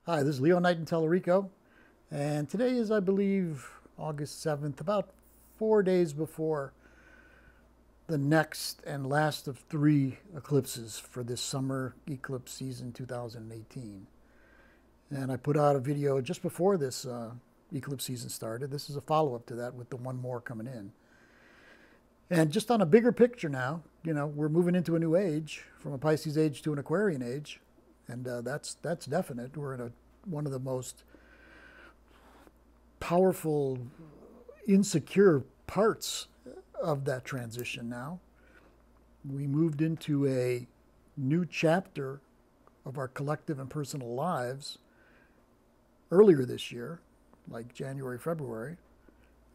Hi, this is Leo Knight in Tellurico, and today is, I believe, August 7th, about 4 days before the next and last of three eclipses for this summer eclipse season 2018. And I put out a video just before this eclipse season started. This is a follow-up to that with the one more coming in. And just on a bigger picture now, we're moving into a new age, from a Pisces age to an Aquarian age, and that's definite. We're in one of the most powerful, insecure parts of that transition now. We moved into a new chapter of our collective and personal lives earlier this year, like January, February,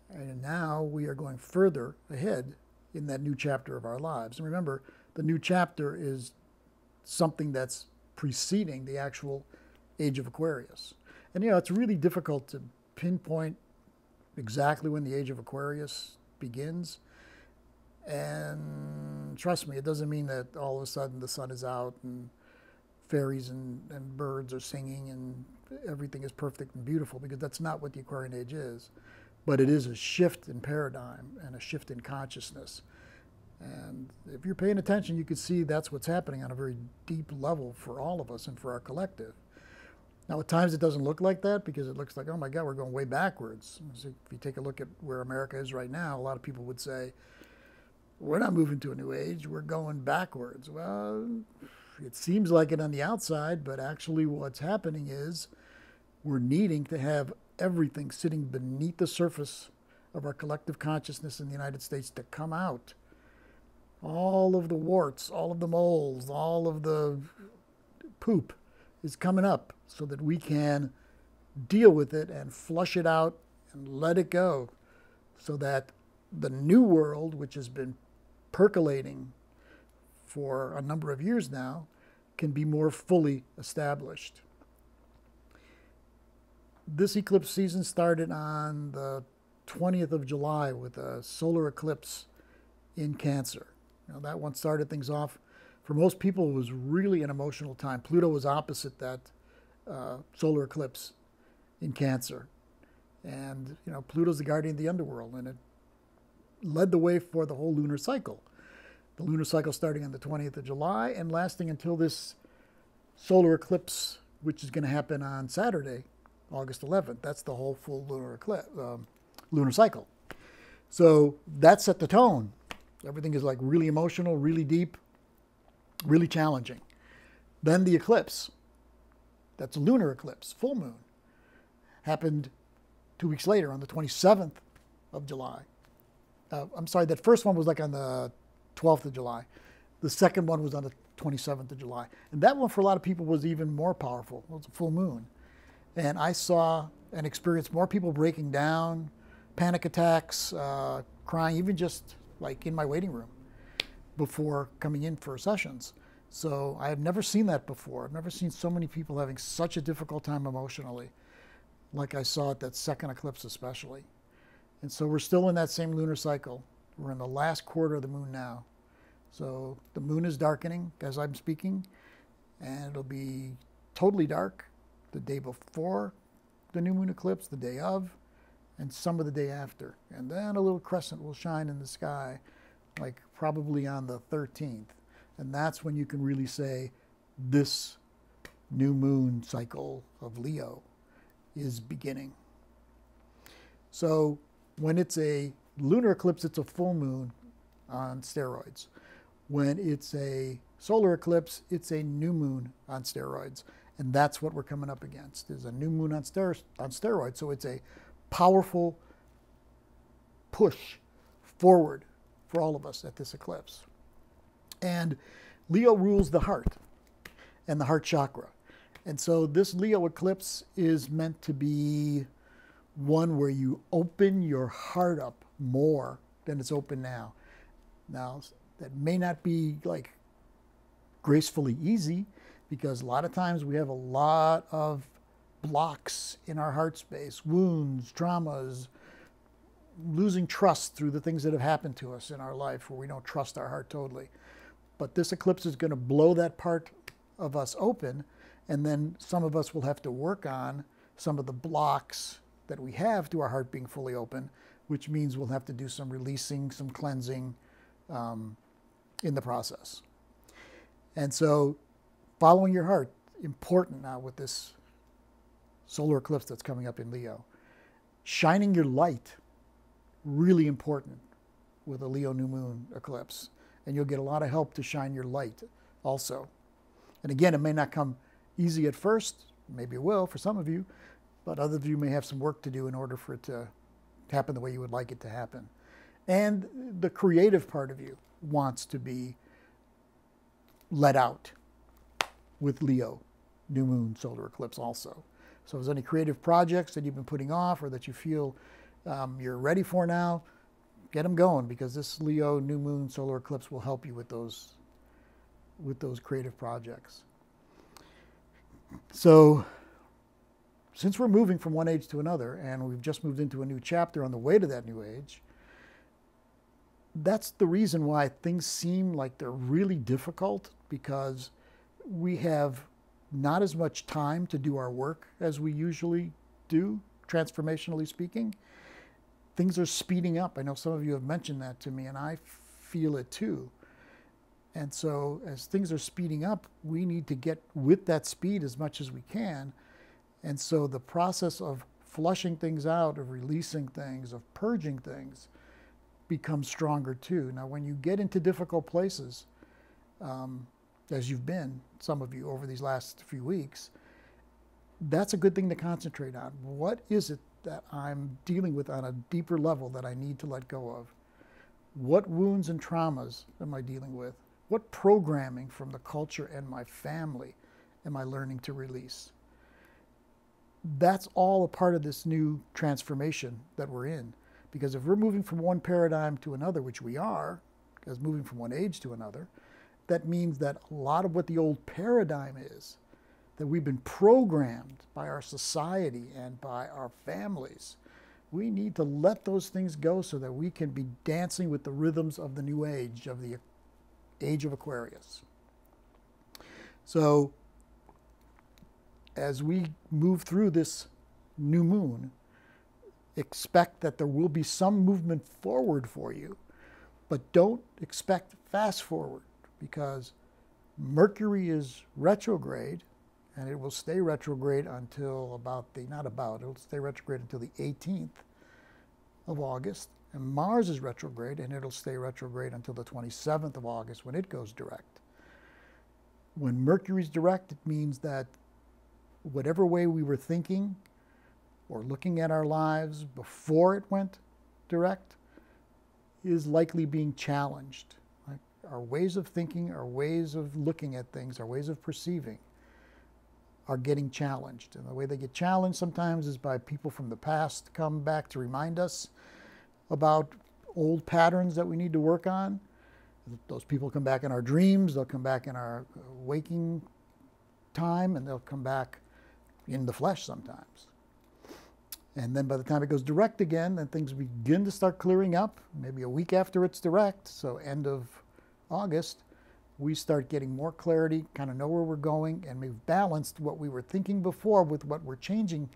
and now we are going further ahead in that new chapter of our lives. And remember, the new chapter is something that's preceding the actual age of Aquarius. And it's really difficult to pinpoint exactly when the age of Aquarius begins. And trust me, it doesn't mean that all of a sudden the sun is out and fairies and birds are singing and everything is perfect and beautiful, because that's not what the Aquarian age is. But it is a shift in paradigm and a shift in consciousness. And if you're paying attention, you can see that's what's happening on a very deep level for all of us and for our collective. Now, at times it doesn't look like that, because it looks like, oh my God, we're going way backwards. So if you take a look at where America is right now, a lot of people would say, we're not moving to a new age, we're going backwards. Well, it seems like it on the outside, but actually what's happening is we're needing to have everything sitting beneath the surface of our collective consciousness in the United States to come out. All of the warts, all of the moles, all of the poop is coming up so that we can deal with it and flush it out and let it go, so that the new world, which has been percolating for a number of years now, can be more fully established. This eclipse season started on the 20th of July with a solar eclipse in Cancer. Now, that one started things off. For most people, it was really an emotional time. Pluto was opposite that solar eclipse in Cancer. And, Pluto's the guardian of the underworld, and it led the way for the whole lunar cycle. The lunar cycle starting on the 20th of July and lasting until this solar eclipse, which is going to happen on Saturday, August 11th. That's the whole full lunar cycle. So that set the tone. Everything is like really emotional, really deep, really challenging. Then the eclipse, that's a lunar eclipse, full moon, happened 2 weeks later on the 27th of July. I'm sorry, that first one was like on the 12th of July. The second one was on the 27th of July. And that one for a lot of people was even more powerful. It was a full moon. And I saw and experienced more people breaking down, panic attacks, crying, even just like in my waiting room before coming in for sessions. So I have never seen that before. I've never seen so many people having such a difficult time emotionally, like I saw at that second eclipse especially. And so we're still in that same lunar cycle. We're in the last quarter of the moon now. So the moon is darkening as I'm speaking, and it'll be totally dark the day before the new moon eclipse, the day of, and some of the day after. And then a little crescent will shine in the sky, like probably on the 13th. And that's when you can really say this new moon cycle of Leo is beginning. So when it's a lunar eclipse, it's a full moon on steroids. When it's a solar eclipse, it's a new moon on steroids. And that's what we're coming up against, is a new moon on steroids. So it's a powerful push forward for all of us at this eclipse. And Leo rules the heart and the heart chakra. And so this Leo eclipse is meant to be one where you open your heart up more than it's open now. Now, that may not be like gracefully easy, because a lot of times we have a lot of blocks in our heart space, wounds, traumas, losing trust through the things that have happened to us in our life where we don't trust our heart totally. But this eclipse is going to blow that part of us open, And then some of us will have to work on some of the blocks that we have to our heart being fully open, which means we'll have to do some releasing, some cleansing in the process. And so following your heart, important now with this solar eclipse that's coming up in Leo. Shining your light, really important with a Leo new moon eclipse. And you'll get a lot of help to shine your light also. And again, it may not come easy at first, maybe it will for some of you, but others of you may have some work to do in order for it to happen the way you would like it to happen. And the creative part of you wants to be let out with Leo new moon solar eclipse also. So if there's any creative projects that you've been putting off or that you feel you're ready for now, get them going, because this Leo new moon solar eclipse will help you with those creative projects. So since we're moving from one age to another, and we've just moved into a new chapter on the way to that new age, that's the reason why things seem like they're really difficult, because we have not as much time to do our work as we usually do, transformationally speaking. Things are speeding up. I know some of you have mentioned that to me, and I feel it too. And so as things are speeding up, we need to get with that speed as much as we can. And so the process of flushing things out, of releasing things, of purging things, becomes stronger too. Now, when you get into difficult places, as you've been, some of you, over these last few weeks, that's a good thing to concentrate on. What is it that I'm dealing with on a deeper level that I need to let go of? What wounds and traumas am I dealing with? What programming from the culture and my family am I learning to release? That's all a part of this new transformation that we're in. Because if we're moving from one paradigm to another, which we are, as moving from one age to another, that means that a lot of what the old paradigm is, that we've been programmed by our society and by our families, we need to let those things go so that we can be dancing with the rhythms of the new age, of the age of Aquarius. So as we move through this new moon, expect that there will be some movement forward for you, but don't expect fast forward, because Mercury is retrograde, and it will stay retrograde until it'll stay retrograde until the 18th of August. And Mars is retrograde, and it'll stay retrograde until the 27th of August when it goes direct. When Mercury's direct, it means that whatever way we were thinking or looking at our lives before it went direct is likely being challenged. Like our ways of thinking, our ways of looking at things, our ways of perceiving are getting challenged. And the way they get challenged sometimes is by people from the past come back to remind us about old patterns that we need to work on. Those people come back in our dreams, they'll come back in our waking time, and they'll come back in the flesh sometimes. And then by the time it goes direct again, then things begin to start clearing up, maybe a week after it's direct, so end of August, we start getting more clarity, kind of know where we're going, and we've balanced what we were thinking before with what we're changing.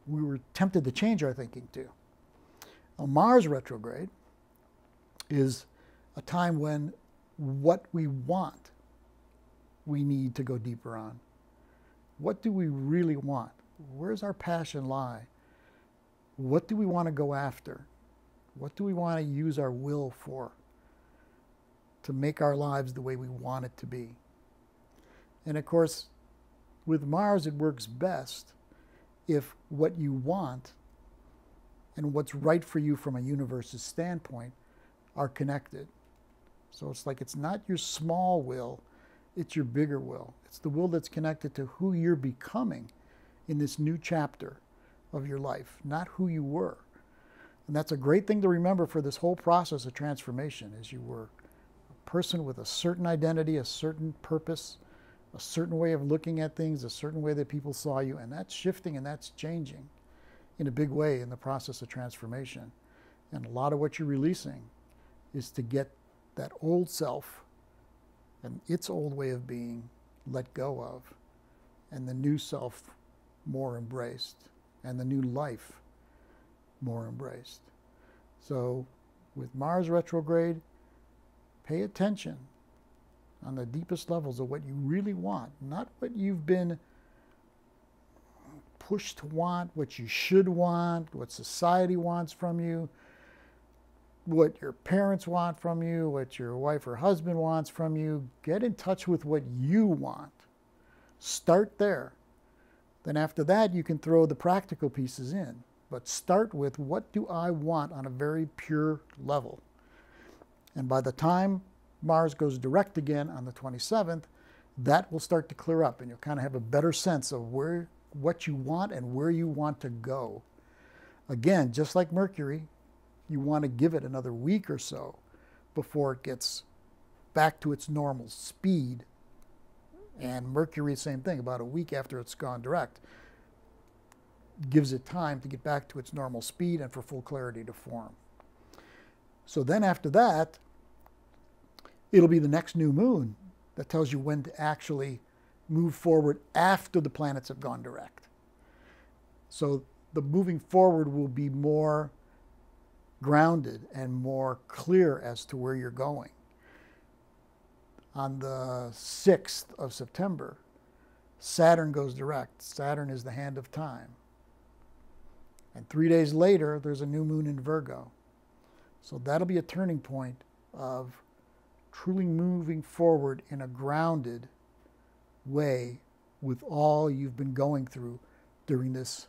We were tempted to change our thinking to. Now, Mars retrograde is a time when what we want, we need to go deeper on. What do we really want? Where's our passion lie? What do we want to go after? What do we want to use our will for to make our lives the way we want it to be? And of course, with Mars, it works best if what you want and what's right for you from a universe's standpoint are connected. So it's like it's not your small will, it's your bigger will. It's the will that's connected to who you're becoming in this new chapter of your life, not who you were. And that's a great thing to remember for this whole process of transformation, is you were a person with a certain identity, a certain purpose, a certain way of looking at things, a certain way that people saw you, and that's shifting and that's changing in a big way in the process of transformation. And a lot of what you're releasing is to get that old self and its old way of being let go of, and the new self more embraced, and the new life more embraced. So with Mars retrograde, pay attention on the deepest levels of what you really want, not what you've been pushed to want, what you should want, what society wants from you, what your parents want from you, what your wife or husband wants from you. Get in touch with what you want. Start there. Then after that, you can throw the practical pieces in. But start with, what do I want on a very pure level? And by the time Mars goes direct again on the 27th, that will start to clear up, and you'll kind of have a better sense of what you want and where you want to go. Again, just like Mercury, you want to give it another week or so before it gets back to its normal speed. And Mercury, same thing, about a week after it's gone direct, gives it time to get back to its normal speed and for full clarity to form. So then after that, it'll be the next new moon that tells you when to actually move forward after the planets have gone direct. So the moving forward will be more grounded and more clear as to where you're going. On the 6th of September, Saturn goes direct. Saturn is the hand of time. And 3 days later, there's a new moon in Virgo. So that'll be a turning point of truly moving forward in a grounded way with all you've been going through during this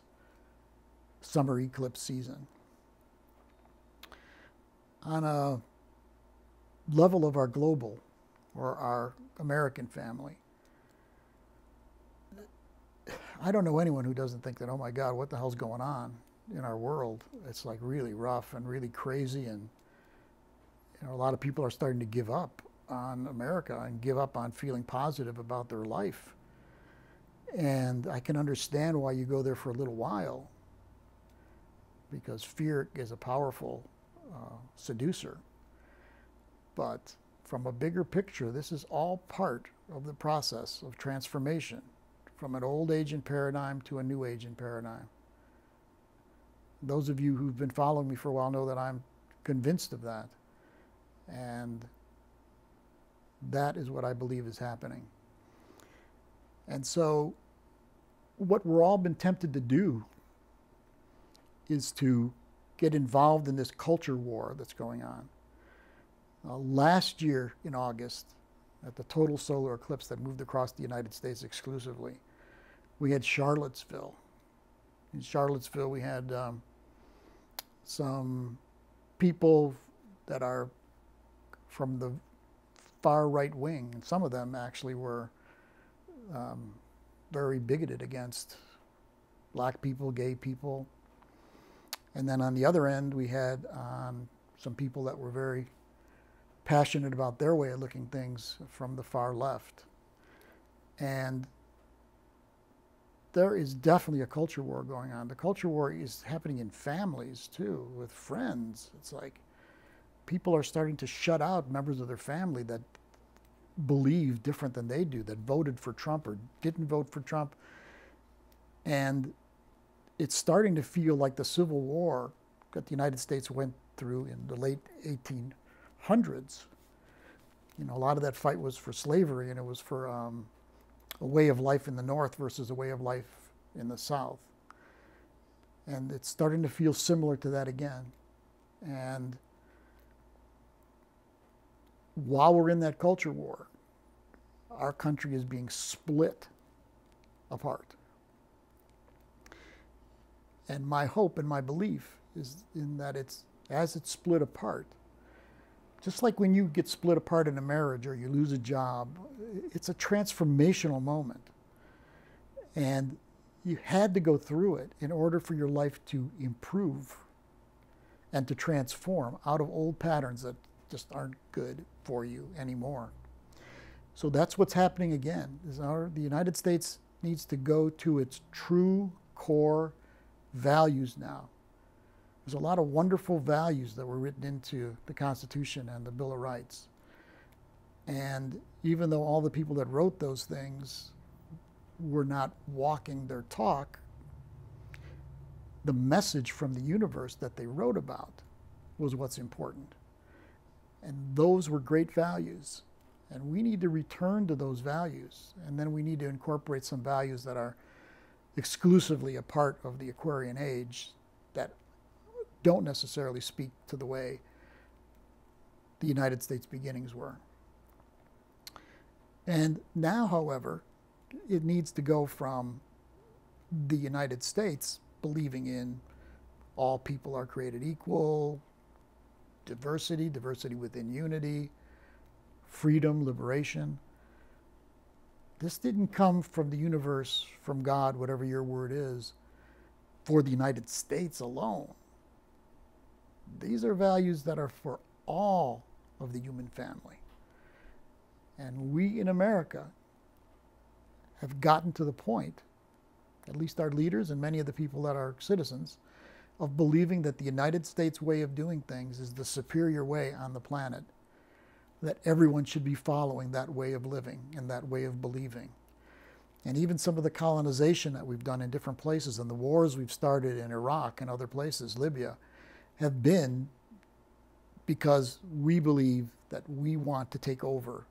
summer eclipse season. On a level of our global or our American family, I don't know anyone who doesn't think that, oh my God, what the hell's going on in our world? It's like really rough and really crazy, and a lot of people are starting to give up on America and give up on feeling positive about their life. And I can understand why you go there for a little while, because fear is a powerful seducer. But from a bigger picture, this is all part of the process of transformation from an old aging paradigm to a new aging paradigm. Those of you who've been following me for a while know that I'm convinced of that. And that is what I believe is happening. And so what we're all been tempted to do is to get involved in this culture war that's going on. Last year in August, at the total solar eclipse that moved across the United States exclusively, we had Charlottesville. In Charlottesville, we had some people that are from the far right wing, and some of them actually were very bigoted against black people, gay people. And then on the other end, we had some people that were very passionate about their way of looking things from the far left. And there is definitely a culture war going on. The culture war is happening in families too, with friends. It's like people are starting to shut out members of their family that believe different than they do, that voted for Trump or didn't vote for Trump. And it's starting to feel like the Civil War that the United States went through in the late 1800s. You know, a lot of that fight was for slavery, and it was for a way of life in the North versus a way of life in the South. And it's starting to feel similar to that again. And while we're in that culture war, our country is being split apart. And my hope and my belief is in that as it's split apart, just like when you get split apart in a marriage or you lose a job, it's a transformational moment. And you had to go through it in order for your life to improve and to transform out of old patterns that just aren't good for you anymore. So that's what's happening again. The United States needs to go to its true core values now. There's a lot of wonderful values that were written into the Constitution and the Bill of Rights. And even though all the people that wrote those things were not walking their talk, the message from the universe that they wrote about was what's important. And those were great values. And we need to return to those values. And then we need to incorporate some values that are exclusively a part of the Aquarian age that don't necessarily speak to the way the United States beginnings were. And now, however, it needs to go from the United States believing in all people are created equal, diversity, diversity within unity, freedom, liberation. This didn't come from the universe, from God, whatever your word is, for the United States alone. These are values that are for all of the human family. And we in America have gotten to the point, at least our leaders and many of the people that are citizens, of believing that the United States way of doing things is the superior way on the planet, that everyone should be following that way of living and that way of believing. And even some of the colonization that we've done in different places and the wars we've started in Iraq and other places, Libya, have been because we believe that we want to take over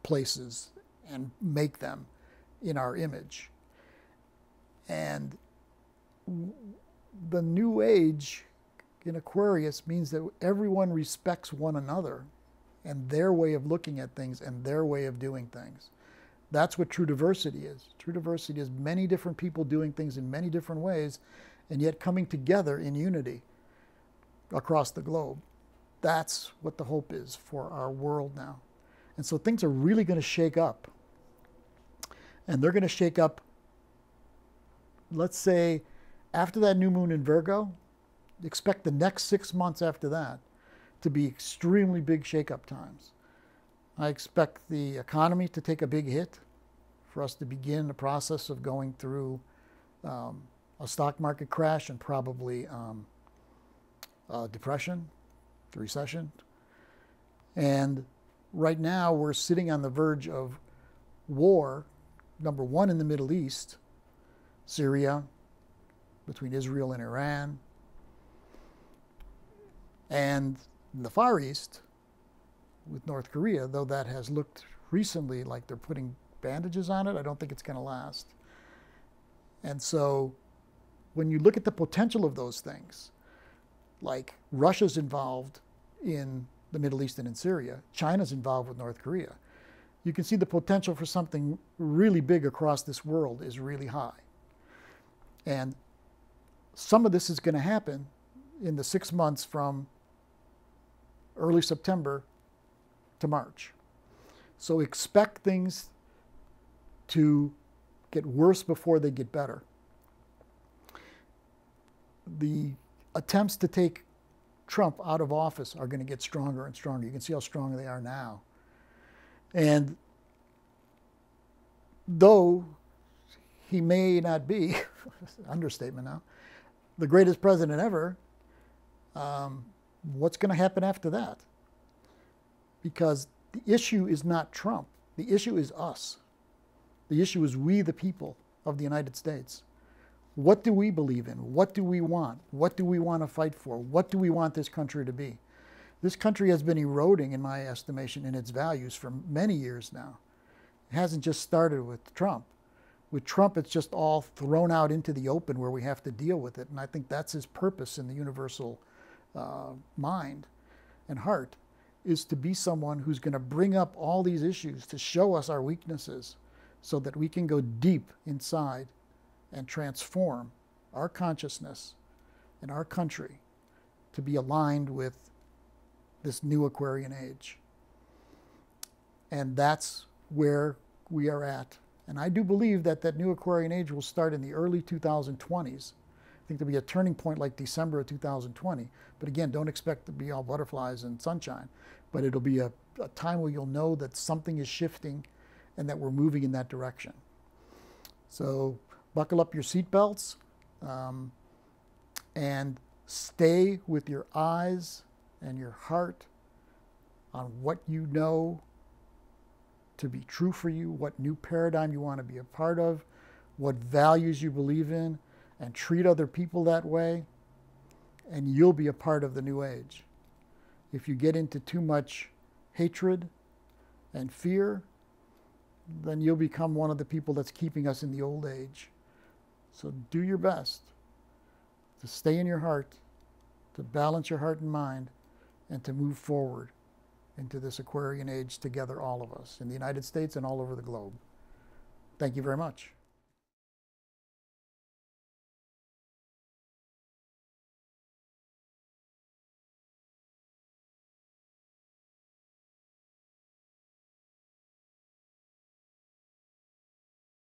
places and make them in our image. And the new age in Aquarius means that everyone respects one another and their way of looking at things and their way of doing things. That's what true diversity is. True diversity is many different people doing things in many different ways and yet coming together in unity across the globe. That's what the hope is for our world now. And so things are really going to shake up. And they're going to shake up, let's say, after that new moon in Virgo, expect the next 6 months after that to be extremely big shake-up times. I expect the economy to take a big hit, for us to begin the process of going through a stock market crash and probably a depression, the recession. And right now we're sitting on the verge of war, number one in the Middle East, Syria, between Israel and Iran, and in the Far East with North Korea, though that has looked recently like they're putting bandages on it, I don't think it's going to last. And so when you look at the potential of those things, like Russia's involved in the Middle East and in Syria, China's involved with North Korea, you can see the potential for something really big across this world is really high. And some of this is going to happen in the 6 months from early September to March. So expect things to get worse before they get better. The attempts to take Trump out of office are going to get stronger and stronger. You can see how strong they are now. And though he may not be, understatement now, the greatest president ever, what's going to happen after that? Because the issue is not Trump. The issue is us. The issue is we, the people of the United States. What do we believe in? What do we want? What do we want to fight for? What do we want this country to be? This country has been eroding, in my estimation, in its values for many years now. It hasn't just started with Trump. With Trump, it's just all thrown out into the open where we have to deal with it. And I think that's his purpose in the universal mind and heart, is to be someone who's going to bring up all these issues to show us our weaknesses so that we can go deep inside and transform our consciousness and our country to be aligned with this new Aquarian age. And that's where we are at. And I do believe that that new Aquarian age will start in the early 2020s. I think there'll be a turning point like December of 2020. But again, don't expect to be all butterflies and sunshine. But it'll be a time where you'll know that something is shifting and that we're moving in that direction. So buckle up your seatbelts and stay with your eyes and your heart on what you know to be true for you, what new paradigm you want to be a part of, what values you believe in, and treat other people that way, and you'll be a part of the new age. If you get into too much hatred and fear, then you'll become one of the people that's keeping us in the old age. So do your best to stay in your heart, to balance your heart and mind, and to move forward into this Aquarian age together, all of us, in the United States and all over the globe. Thank you very much.